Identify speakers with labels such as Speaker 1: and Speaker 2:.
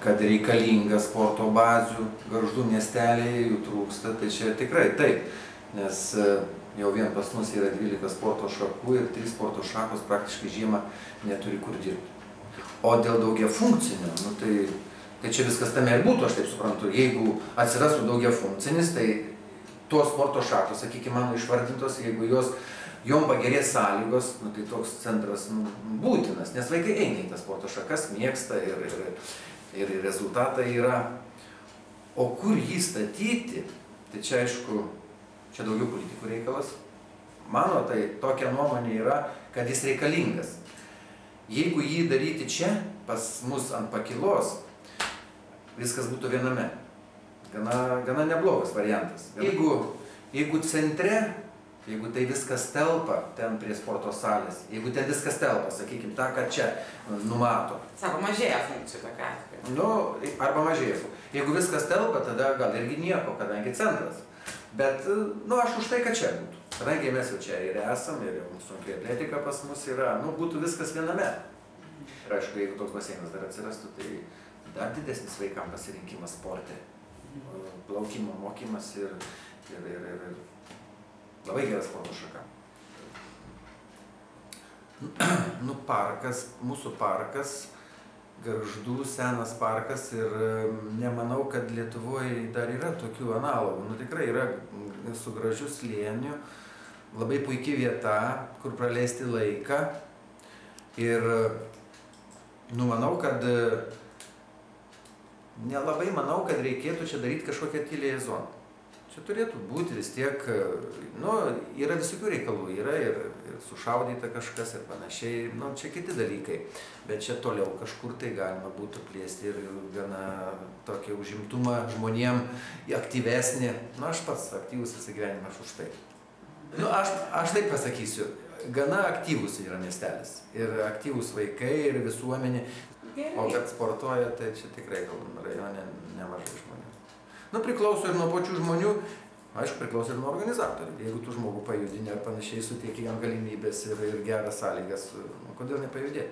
Speaker 1: Kad reikalinga sporto bazių, Gargždų miestelėje jų trūksta, tai čia tikrai taip, nes jau vien pas mus yra 12 sporto šakų ir 3 sporto šakos praktiškai žiemą neturi kur dirbti. O dėl daugiafunkcinio, tai čia viskas tame ir būtų, aš taip suprantu, jeigu atsirastų daugiafunkcinis, tai tos sporto šakos, sakykime, mano išvardintos, jeigu jom pagerės sąlygos, tai toks centras būtinas, nes vaikai eina į tas sporto šakas, mėgsta ir rezultatai yra. O kur jį statyti, tai čia aišku, čia daugiau politikų reikalas. Mano tai tokia nuomonė yra, kad jis reikalingas. Jeigu jį daryti čia, pas mus ant pakilos, viskas būtų viename. Gana neblogas variantas. Jeigu centre, jeigu tai viskas telpa ten prie sporto salės, jeigu ten viskas telpa, sakykime, tą, kad čia numato.
Speaker 2: Sako, mažėja funkcijų tokia atveju.
Speaker 1: Arba mažėja. Jeigu viskas telpa, tada gal irgi nieko, kadangi centras. Bet, aš už tai, kad čia būtų. Kadangi mes jau čia ir esam, ir jau sunkiai atletika pas mus yra, būtų viskas viename. Ir aišku, jeigu toks baseinas dar atsirastų, tai dar didesnis vaikams pasirinkimas sporte. Plaukimo mokymas ir labai geras sporto šaka. Parkas, mūsų parkas, Gargždų senas parkas ir nemanau, kad Lietuvoje dar yra tokių analogų. Tikrai yra su gražiu slėniu, labai puikia vieta, kur praleisti laiką. Ir nelabai manau, kad reikėtų čia daryti kažkokią tyliąją zoną. Čia turėtų būti vis tiek, yra visokių reikalų, yra ir sušaudyta kažkas ir panašiai, čia kiti dalykai. Bet čia toliau kažkur tai galima būtų plėsti ir gana tokį užimtumą žmonėm aktyvesnį. Aš pats aktyvus visą gyvenimą, aš už tai. Aš taip pasakysiu, gana aktyvus yra miestelis. Ir aktyvus vaikai, ir visuomenė. O kad sportuoja, tai čia tikrai rajone nemažai žmonių. Priklauso ir nuo pačių žmonių, aišku, priklauso ir nuo organizatorių. Jeigu tu žmogų pajudini ar panašiai, suteikia jam galimybės ir geras sąlygas, kodėl nepajudėti?